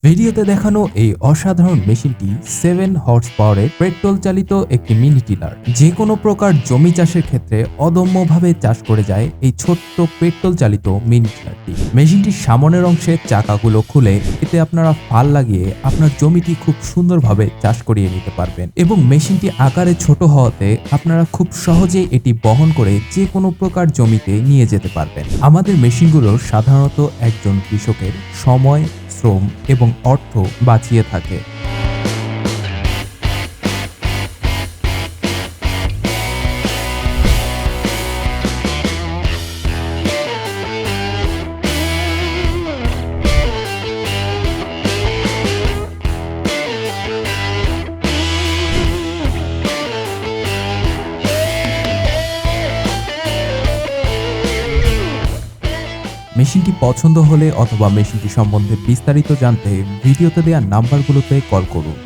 ভিডিওতে দেখানো এই অসাধারণ মেশিনটি 7 হর্স পাওয়ারের পেট্রোল চালিত একটি মিনি টিলার। যে কোনো প্রকার জমি চাষের ক্ষেত্রে অদম্যভাবে চাষ করে যায় এই ছোট্ট পেট্রোল চালিত মিনি টিলারটি। মেশিনটির সামনের অংশে চাকাগুলো খুলে এতে আপনারা ফাল লাগিয়ে আপনার জমিটি খুব সুন্দরভাবে চাষ করিয়ে নিতে পারবেন এবং মেশিনটি আকারে ছোট হওয়াতে আপনারা খুব সহজেই এটি বহন করে যে কোনো প্রকার জমিতে নিয়ে যেতে পারবেন। আমাদের মেশিনগুলো সাধারণত একজন কৃষকের সময়, শ্রম এবং অর্থ বাঁচিয়ে থাকে। মেশিনটি পছন্দ হলে অথবা মেশিনটি সম্বন্ধে বিস্তারিত জানতে ভিডিওতে দেওয়া নাম্বারগুলোতে কল করুন।